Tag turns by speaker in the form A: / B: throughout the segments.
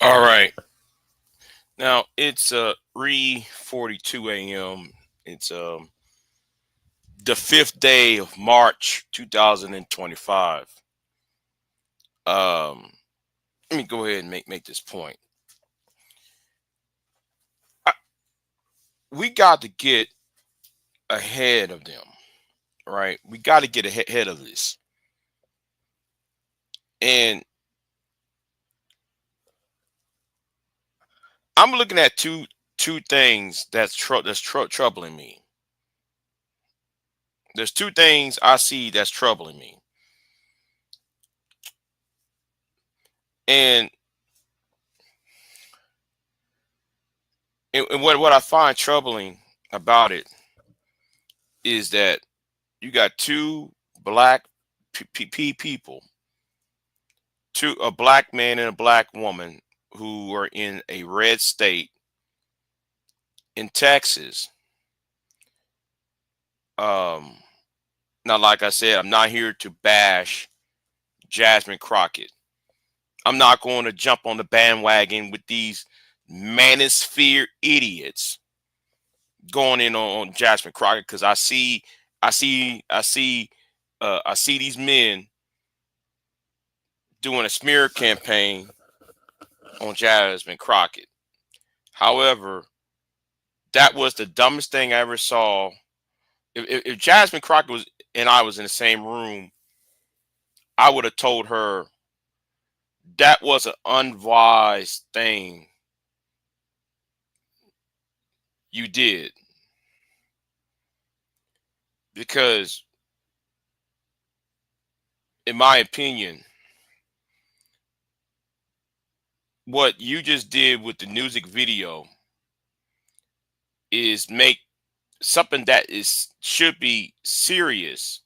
A: All right. Now it's 3:42 a.m. It's the 5th day of March 2025. Let me go ahead and make this point. I, we got to get ahead of them, right? We got to get ahead of this. And I'm looking at two things that's troubling me. There's two things I see that's troubling me. And and what I find troubling about it is that you got two black people, a black man and a black woman who are in a red state in Texas. Um, Now, like I said, I'm not here to bash Jasmine Crockett. I'm not going to jump on the bandwagon with these manosphere idiots going in on Jasmine Crockett because I see these men doing a smear campaign on Jasmine Crockett. However, that was the dumbest thing I ever saw. If Jasmine Crockett was and I was in the same room, I would have told her that was an unwise thing you did because, in my opinion, what you just did with the music video is make something that is should be serious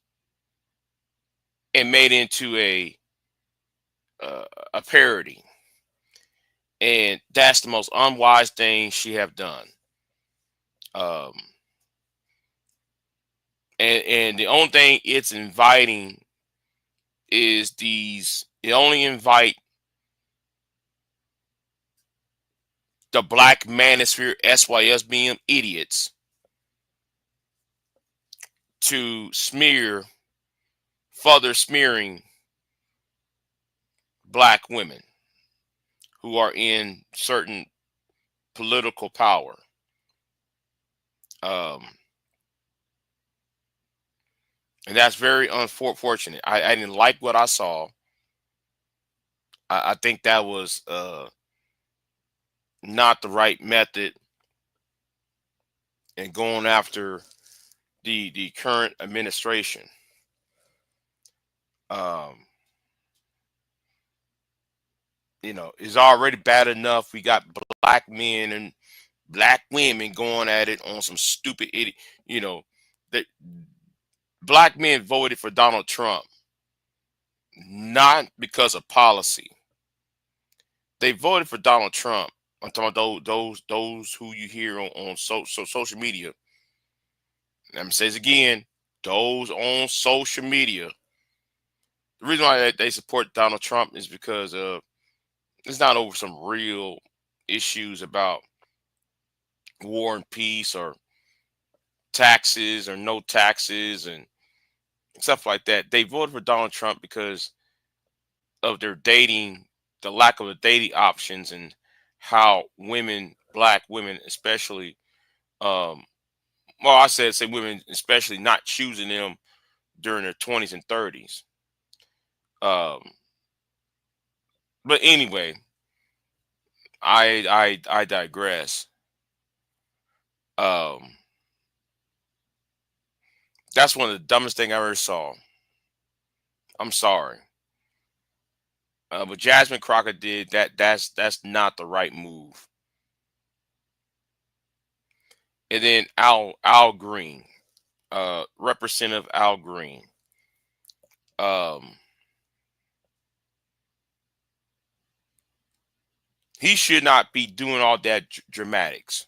A: and made into uh, a parody, and that's the most unwise thing she have done. Um, and the only thing it's inviting is these. It only invite the Black Manosphere SYSBM idiots to further smearing black women who are in certain political power. Um, and that's very unfortunate. I didn't like what I saw. I think that was not the right method in going after the current administration. Um, it's already bad enough. We got black men and black women going at it on some stupid idiot. You know, that black men voted for Donald Trump not because of policy. They voted for Donald Trump. I'm talking about those who you hear on social media. Let me say this again. Those on social media. The reason why they support Donald Trump is because it's not over some real issues about war and peace or taxes or no taxes and stuff like that. They voted for Donald Trump because of their dating, the lack of the dating options, and how black women especially, um, well, I said say women especially not choosing them during their 20s and 30s. Um, but anyway, I digress. Um, that's one of the dumbest thing I ever saw. I'm sorry. But Jasmine Crockett did that. That's not the right move. And then Al Green, Representative Al Green. Um, he should not be doing all that dramatics,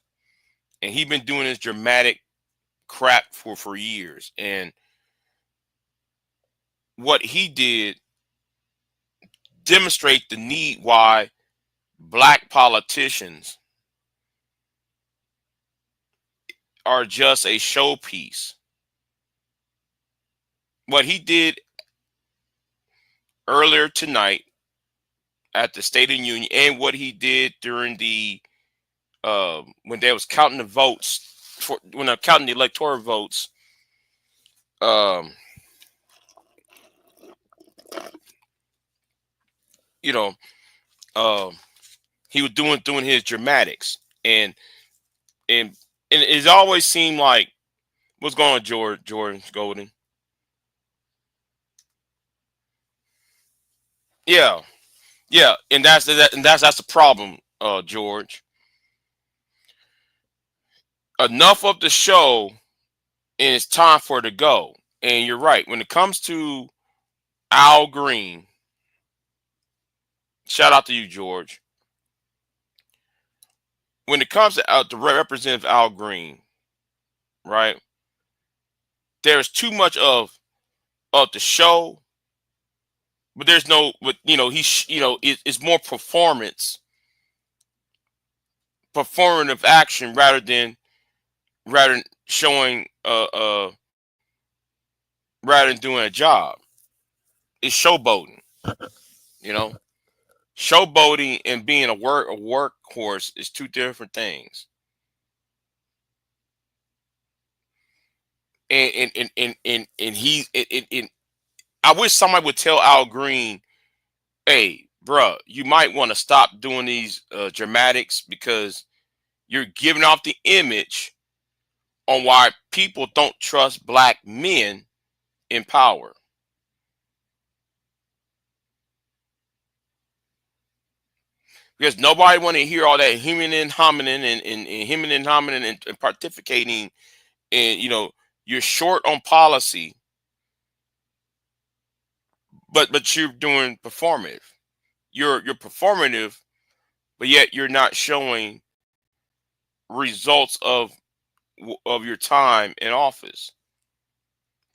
A: and he been doing this dramatic crap for years. And what he did demonstrate the need why black politicians are just a showpiece. What he did earlier tonight at the State of the Union, and what he did during the when they was counting the votes for when they're counting the electoral votes, um, you know, um, he was doing his dramatics, and and it always seemed like what's going on, Jordan Golden. Yeah, yeah, and that's the problem, George. Enough of the show, and it's time for it to go. And you're right. When it comes to Al Green, shout out to you, George. When it comes to the Representative Al Green, right? There's too much of the show, but there's no, but he's it's more performative action rather than showing rather than doing a job. It's showboating, you know. Showboating and being a workhorse is two different things. And he and I wish somebody would tell Al Green, hey, bruh, you might want to stop doing these dramatics because you're giving off the image on why people don't trust black men in power. Because nobody want to hear all that hemming and humming and hemming and humming and pontificating, and you're short on policy, but you're doing performative. You're performative, but yet you're not showing results of your time in office.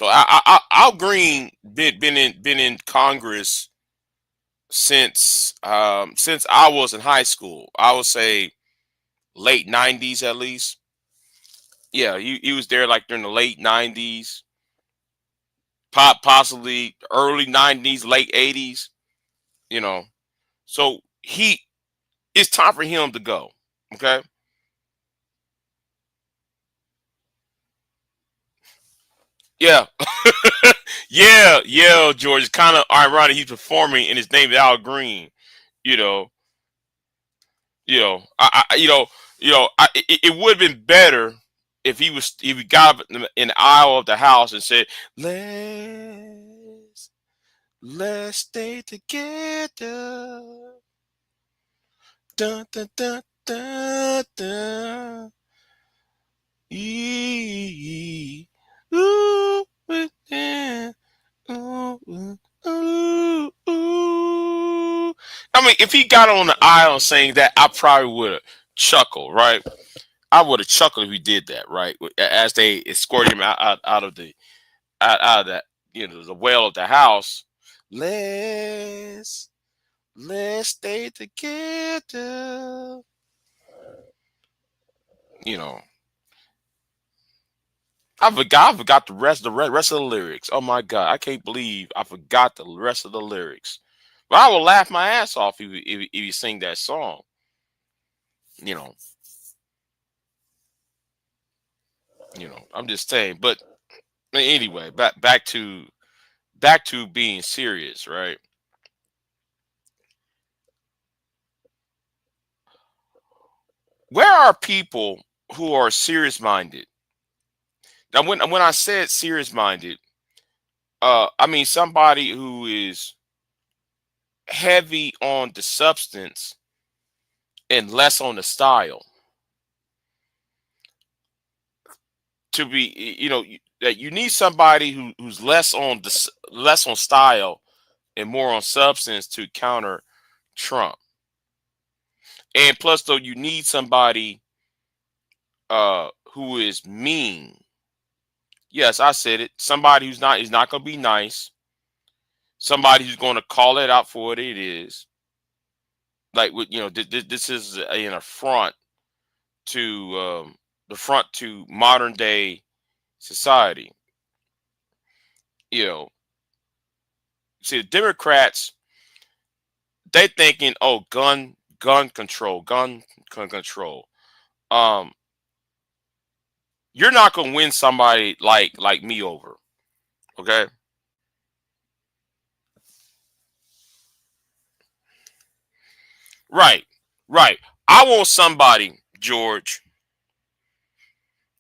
A: So Al Green been in Congress since I was in high school. I would say late '90s at least. Yeah, he was there like during the late '90s, possibly early '90s, late '80s. You know, so it's time for him to go. Okay. Yeah. yeah, George. It's kind of ironic he's performing and his name is Al Green. You know, it would have been better if he got up in the aisle of the house and said, let's stay together. Dun, dun, dun, dun, dun. Ee, ooh, yeah. Ooh, ooh, ooh, ooh. I mean, if he got on the aisle saying that, I probably would have chuckled, right? I would have chuckled if he did that, right? As they escorted him out of out of that, the well of the house. Let's let's stay together. You know, I forgot the rest of the lyrics. Oh my god, I can't believe I forgot the rest of the lyrics. But I would laugh my ass off if you sing that song. You know, I'm just saying. But anyway, back to being serious, right? Where are people who are serious minded? Now, when I said serious minded, I mean somebody who is heavy on the substance and less on the style. To be, that you need somebody who's less on style and more on substance to counter Trump. And plus, though, you need somebody who is mean. Yes, I said it. Somebody who's not is not going to be nice. Somebody who's going to call it out for what it is. Like, this is an affront to the front to modern day society. You know, see, the Democrats, they thinking, oh, gun control, gun control. Um, you're not gonna win somebody like me over. Okay, right, right. I want somebody, George.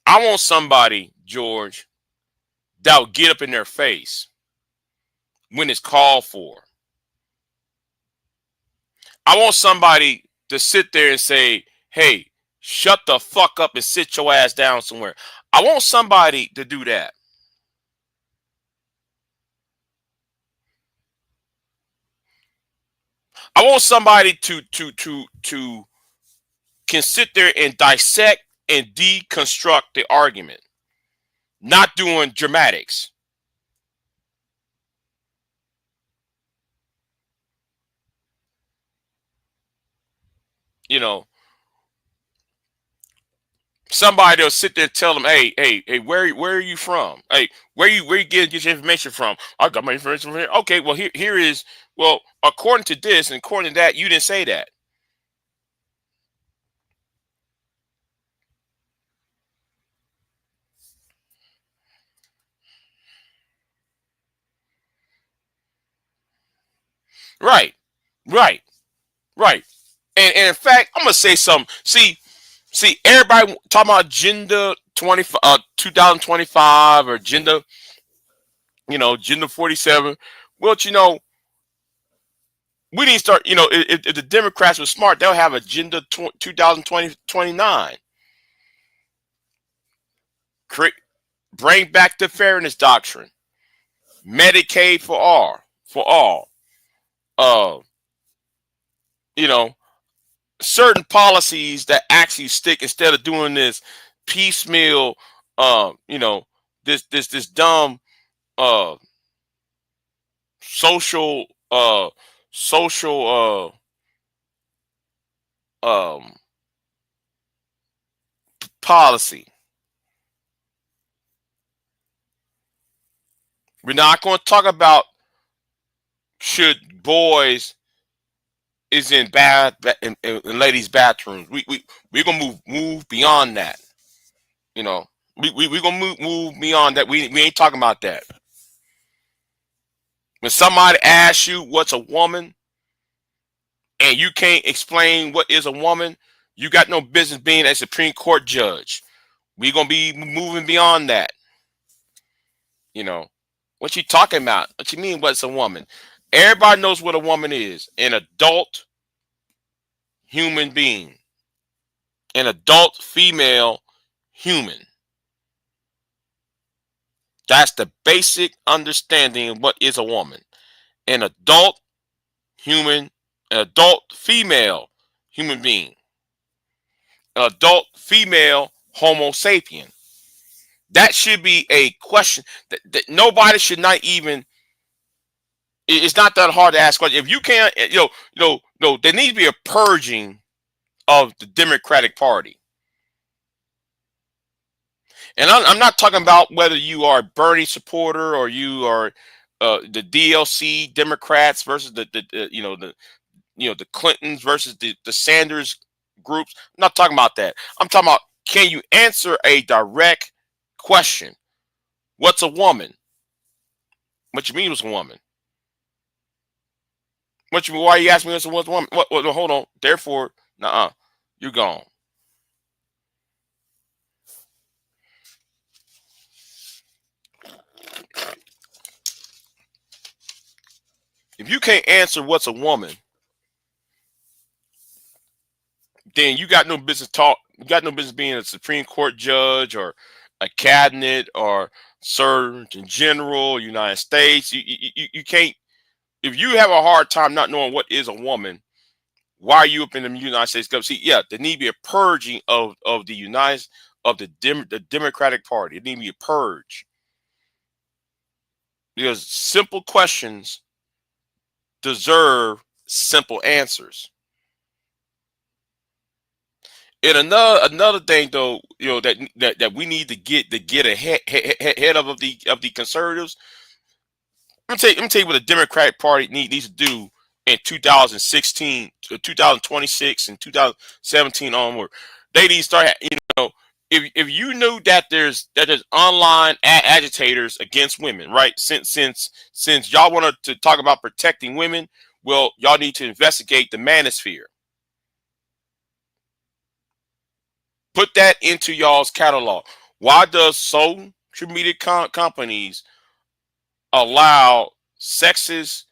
A: I want somebody, George, that will get up in their face when it's called for. I want somebody to sit there and say, hey, shut the fuck up and sit your ass down somewhere. I want somebody to do that. I want somebody to can sit there and dissect and deconstruct the argument, not doing dramatics. You know, somebody will sit there and tell them, hey, where are you from? Hey, where you get your information from? I got my information from here. Okay, well here is, well, according to this and according to that, you didn't say that. Right, right, right. And in fact, I'm gonna say something. See, everybody talking about agenda 2025 or agenda, agenda 47. Well, we need to start. If the Democrats were smart, they'll have agenda 2020 29. Create, bring back the fairness doctrine, Medicaid for all, for all. Uh, you know, certain policies that actually stick instead of doing this piecemeal. This dumb uh social social policy. We're not going to talk about should boys is in in ladies' bathrooms. We're gonna move beyond that. You know, we gonna move beyond that. We ain't talking about that. When somebody asks you what's a woman and you can't explain what is a woman, you got no business being a Supreme Court judge. We're gonna be moving beyond that. You know, what you talking about? What you mean? What's a woman? Everybody knows what a woman is. An adult human being. An adult female human. That's the basic understanding of what is a woman. An adult human, an adult female human being. An adult female Homo sapien. That should be a question that nobody should not even. It's not that hard to ask question. If you can't, no, there needs to be a purging of the Democratic Party. And I'm not talking about whether you are a Bernie supporter or you are the DLC Democrats versus the Clintons versus the Sanders groups. I'm not talking about that. I'm talking about, can you answer a direct question? What's a woman? What you mean what's a woman? What you mean? Why you asking me what's a woman? What, hold on. Therefore, nah, you're gone. If you can't answer what's a woman, then you got no business talk. You got no business being a Supreme Court judge or a cabinet or Surgeon General, United States. You can't. If you have a hard time not knowing what is a woman, why are you up in the United States government? See, yeah, there need to be a purging of the the Democratic Party. It need to be a purge because simple questions deserve simple answers. And another thing though, that we need to get ahead of the conservatives. Let me tell you what the Democratic Party needs to do in 2016, 2026, and 2017 onward. They need to start. If you knew that there's online agitators against women, right? Since y'all wanted to talk about protecting women, well, y'all need to investigate the manosphere. Put that into y'all's catalog. Why does social media companies allow sexist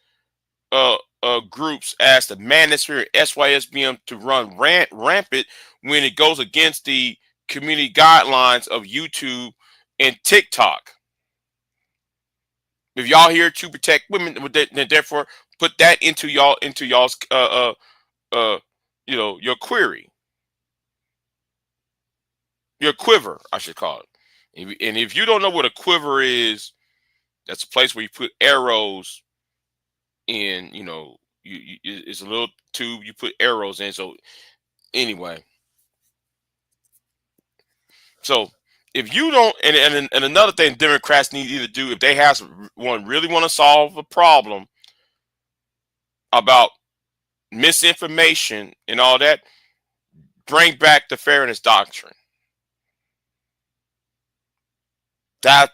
A: groups as the Manosphere SYSBM to run rampant when it goes against the community guidelines of YouTube and TikTok? If y'all here to protect women, then therefore put that into y'all's your query, your quiver, I should call it. And if you don't know what a quiver is, that's a place where you put arrows in. It's a little tube you put arrows in. So anyway, so if you don't, and another thing Democrats need to do if they really want to solve a problem about misinformation and all that, bring back the fairness doctrine.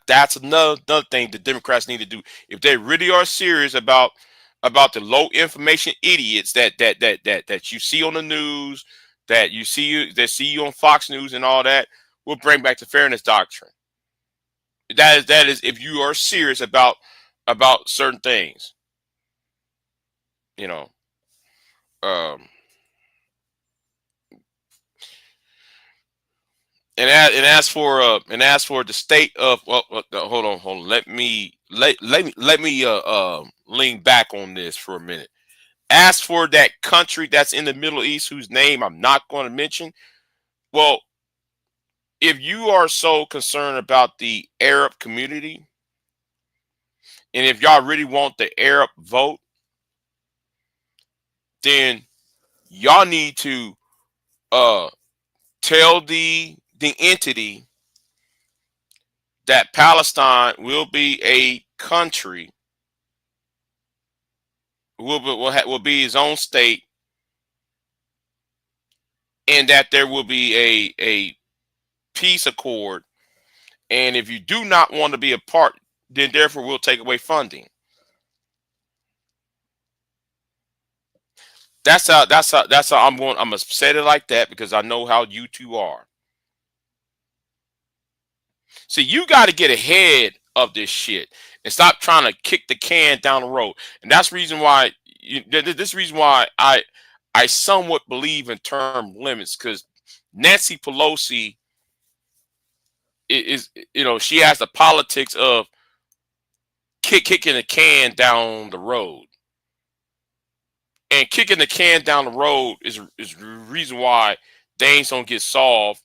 A: That's another thing the Democrats need to do if they really are serious about the low information idiots that you see on the news, that see you on Fox News and all that. We'll bring back the fairness doctrine. That is if you are serious about certain things, you know. Um, and as for the state of hold on. Let me lean back on this for a minute. As for that country that's in the Middle East whose name I'm not going to mention, well, if you are so concerned about the Arab community, and if y'all really want the Arab vote, then y'all need to tell the entity that Palestine will be a country, will be his own state, and that there will be a peace accord. And if you do not want to be a part, then therefore we'll take away funding. That's how I'm gonna say it like that because I know how you two are. See, you got to get ahead of this shit and stop trying to kick the can down the road. And that's the reason why this reason why I somewhat believe in term limits, because Nancy Pelosi is she has the politics of kicking the can down the road. And kicking the can down the road is the reason why things don't get solved,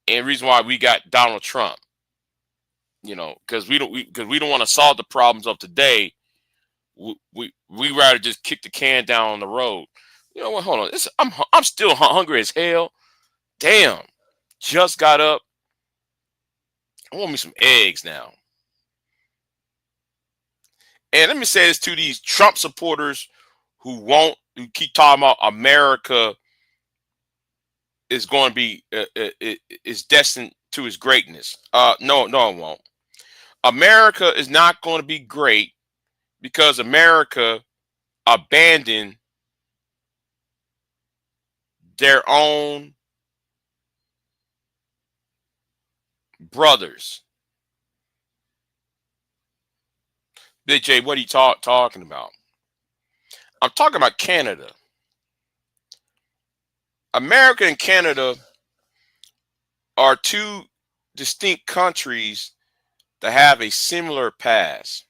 A: and the reason why we got Donald Trump. Because we don't want to solve the problems of today. We rather just kick the can down the road. You know what? Hold on. I'm still hungry as hell. Damn. Just got up. I want me some eggs now. And let me say this to these Trump supporters who keep talking about America is going to be is destined to its greatness. No, it won't. America is not going to be great because America abandoned their own brothers. Big J, what are you talking about? I'm talking about Canada. America and Canada are two distinct countries that have a similar past.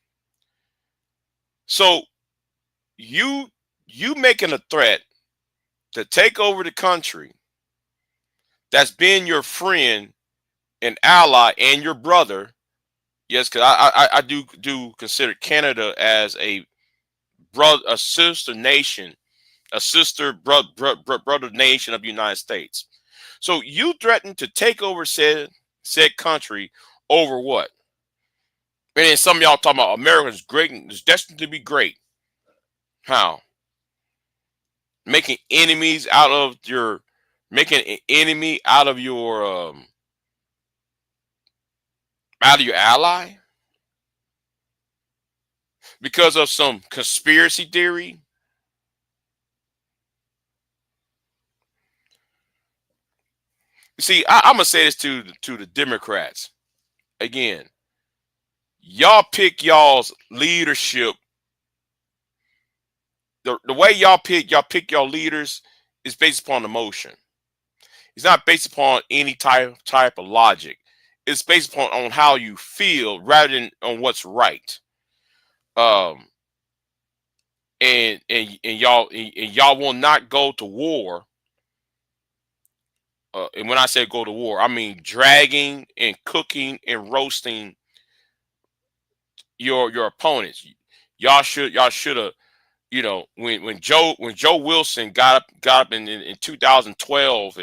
A: So you making a threat to take over the country that's been your friend and ally and your brother. Yes, because I do consider Canada as a sister nation, a sister brother nation of the United States. So you threatened to take over said country over what? And then some of y'all talking about America's great and is destined to be great. How? Making enemies out of your making an enemy out of your ally because of some conspiracy theory. You see, I'm gonna say this to the Democrats again. Y'all pick y'all's leadership. The way y'all pick your leaders is based upon emotion. It's not based upon any type of logic. It's based upon on how you feel rather than on what's right. Um, and y'all will not go to war. And when I say go to war, I mean dragging and cooking and roasting your opponents. Y'all should have, when Joe Wilson got up in 2012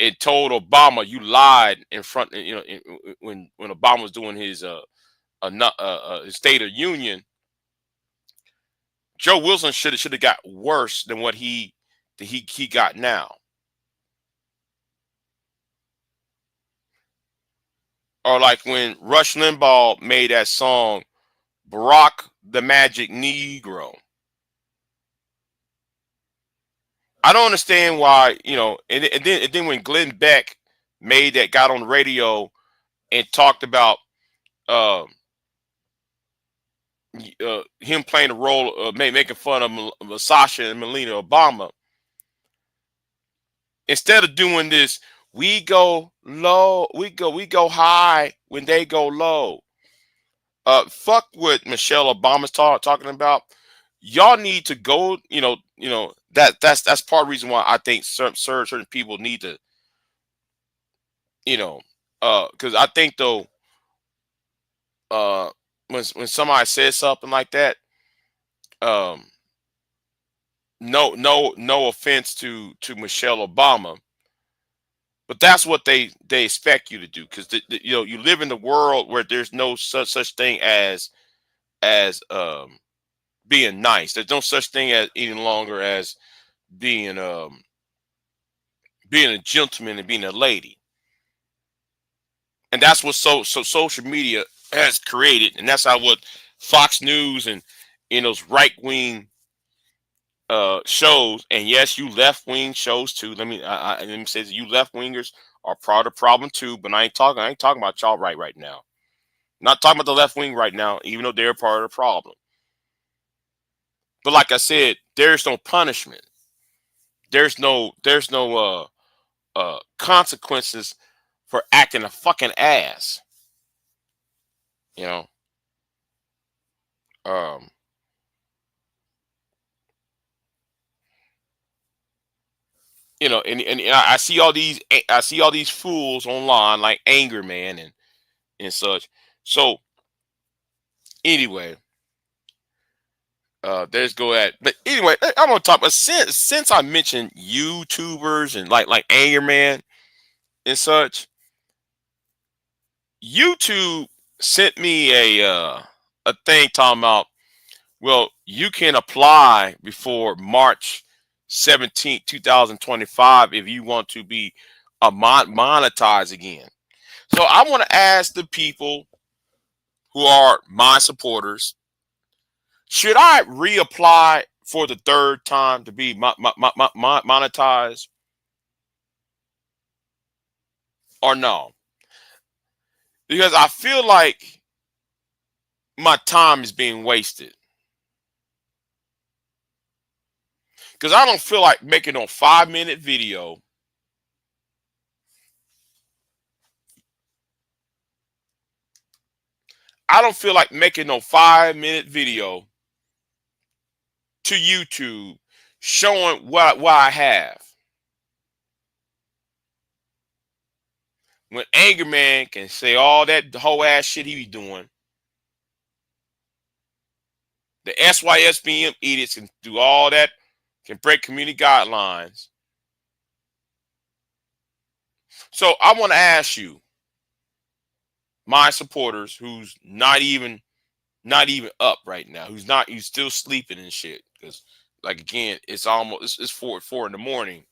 A: and told Obama you lied in front, when Obama was doing his State of Union. Joe Wilson should have got worse than what he got now. Or like when Rush Limbaugh made that song Barack the Magic Negro. I don't understand why, and then when Glenn Beck got on the radio and talked about uh, him playing the role of making fun of Sasha and Melina Obama, instead of doing this, we go low, we go high when they go low. Fuck what Michelle Obama's talking about. Y'all need to go. That's part of the reason why I think certain people need to, because I think though, uh, when somebody says something like that, um, no offense to Michelle Obama, but that's what they expect you to do because you live in the world where there's no such thing as being nice. There's no such thing as any longer as being um being a gentleman and being a lady. And that's what social media has created, and that's how what Fox News and in those right wing shows, and yes, you left wing shows too. Let me say that you left wingers are part of the problem too. But I ain't talking about y'all right now. Not talking about the left wing right now, even though they're part of the problem. But like I said, there's no punishment. There's no consequences for acting a fucking ass. You know. Um, and I see all these fools online like Anger Man and such. So anyway, there's go at. But anyway, I'm gonna talk. But since I mentioned YouTubers and like Anger Man and such, YouTube sent me a thing talking about, well, you can apply before March 17th, 2025 if you want to be monetized again. So I want to ask the people who are my supporters, should I reapply for the third time to be monetized or no? Because I feel like my time is being wasted. Because I don't feel like making a 5-minute video. I don't feel like making no 5-minute video to YouTube showing what I have. When Anger Man can say all that whole ass shit he be doing, the SYSBM idiots can do all that, can break community guidelines. So I want to ask you, my supporters, who's not even up right now, who's still sleeping and shit, because like again, it's 4 in the morning,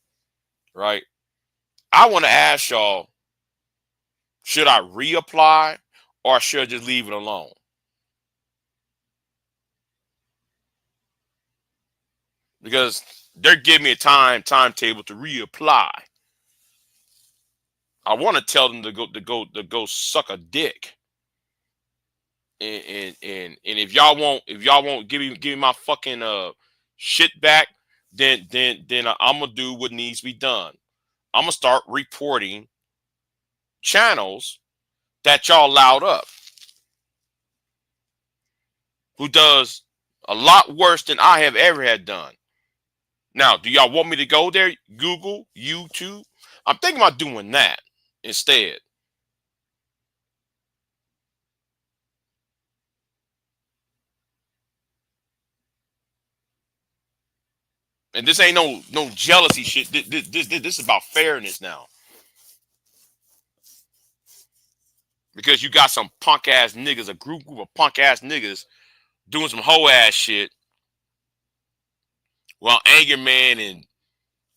A: right? I want to ask y'all, should I reapply or should I just leave it alone? Because they're giving me a timetable to reapply. I want to tell them to go suck a dick. And if y'all won't give me my fucking shit back, then I'm gonna do what needs to be done. I'm gonna start reporting channels that y'all loud up, who does a lot worse than I have ever had done. Now, do y'all want me to go there? Google, YouTube? I'm thinking about doing that instead. And this ain't no jealousy shit. This is about fairness now. Because you got some punk ass niggas, a group of punk ass niggas doing some hoe ass shit, while Anger Man and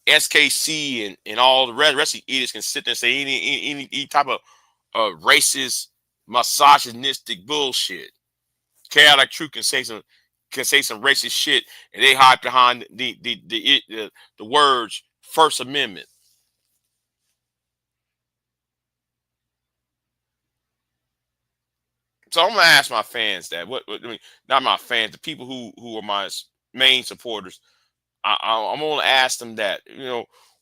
A: SKC and all the rest of the idiots can sit there and say any type of racist, misogynistic bullshit. Chaotic Truth can say some racist shit, and they hide behind the words First Amendment. So I'm gonna ask my fans that. I mean, not my fans, the people who are my main supporters. I'm gonna ask them that.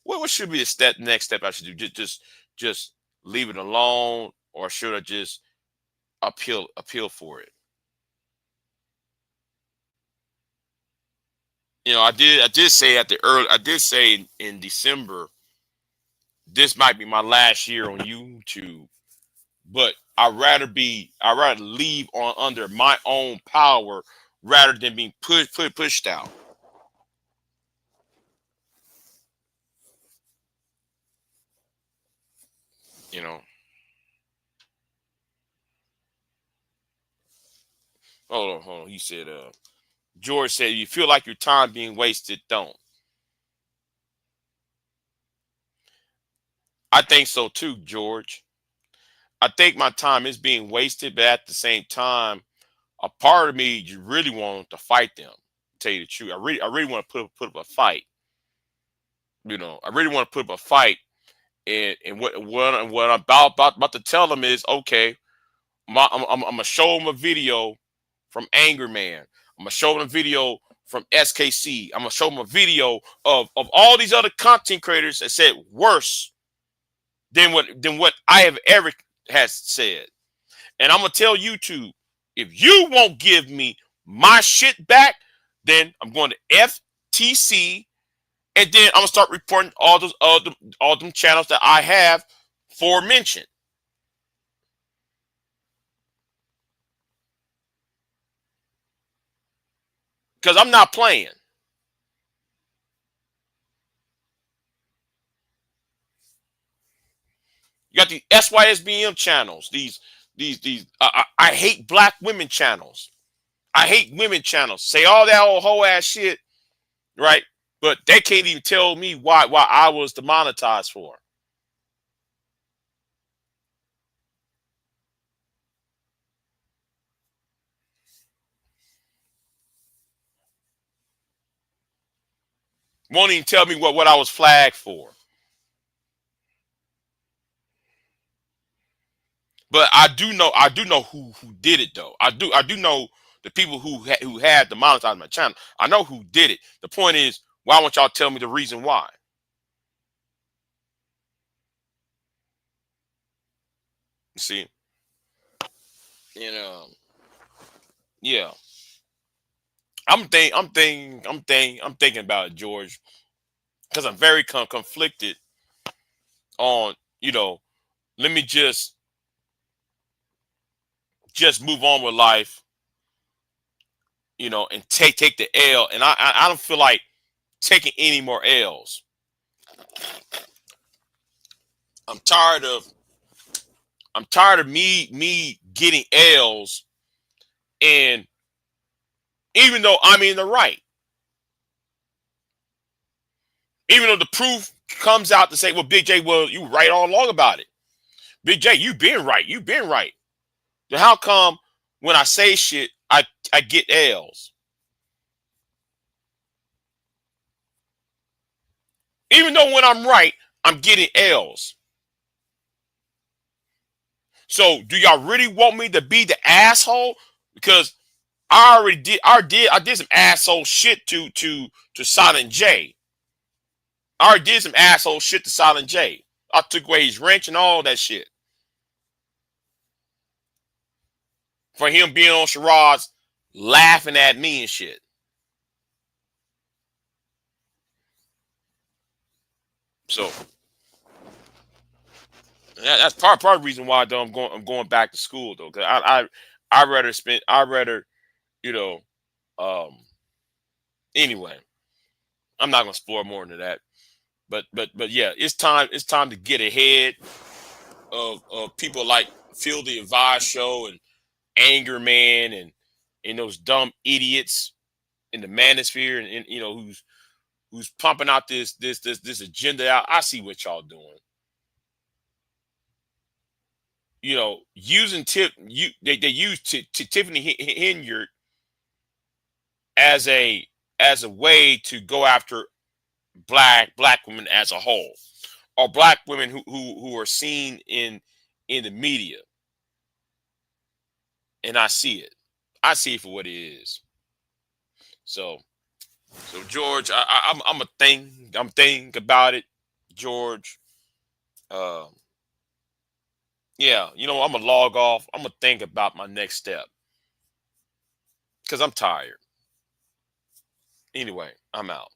A: What should be the next step I should do? Just leave it alone, or should I just appeal for it? I did say in December, this might be my last year on YouTube, but I'd rather leave on under my own power rather than being pushed out. You know. Hold on. He said, George said, you feel like your time being wasted, don't. I think so too, George. I think my time is being wasted, but at the same time, a part of me you really want to fight them. To tell you the truth, I really want to put up a fight. I really want to put up a fight, and what I'm about to tell them is okay. I'm gonna show them a video from Anger Man. I'm gonna show them a video from SKC. I'm gonna show them a video of all these other content creators that said worse than what I have ever has said. And I'm gonna tell YouTube, if you won't give me my shit back, then I'm going to FTC, and then I'm gonna start reporting all them channels that I have forementioned. Because I'm not playing. You got the SYSBM channels. I hate black women channels. I hate women channels. Say all that old whole ass shit, right? But they can't even tell me why I was demonetized for. Won't even tell me what I was flagged for. But I do know who did it though. I do know the people who had demonetized my channel. I know who did it. The point is, why won't y'all tell me the reason why? You see, you know, yeah. I'm thinking about it, George, because I'm very conflicted on. Let me just move on with life, and take the L. And I don't feel like taking any more L's. I'm tired of me getting L's, and even though I'm in the right, even though the proof comes out to say, well, Big J, well, you right all along about it. Big J, you been right. You been right. Then how come when I say shit, I get L's? Even though when I'm right, I'm getting L's. So do y'all really want me to be the asshole? Because I did some asshole shit to Silent J. I already did some asshole shit to Silent J. I took away his wrench and all that shit. For him being on charades laughing at me and shit. So that's part of the reason why though I'm going back to school though. Cause I rather, you know, um anyway, I'm not gonna explore more into that. But yeah, it's time to get ahead of people like Phil the Advice Show and Anger Man and those dumb idiots in the manosphere and you know who's pumping out this agenda out. I see what y'all doing. You know, using they use Tiffany Henyard as a way to go after black women as a whole, or black women who are seen in the media. And I see it. I see it for what it is. So George, I'm a thing. I'm thinking about it, George. Um, yeah, you know, I'm gonna log off. I'm gonna think about my next step because I'm tired. Anyway, I'm out.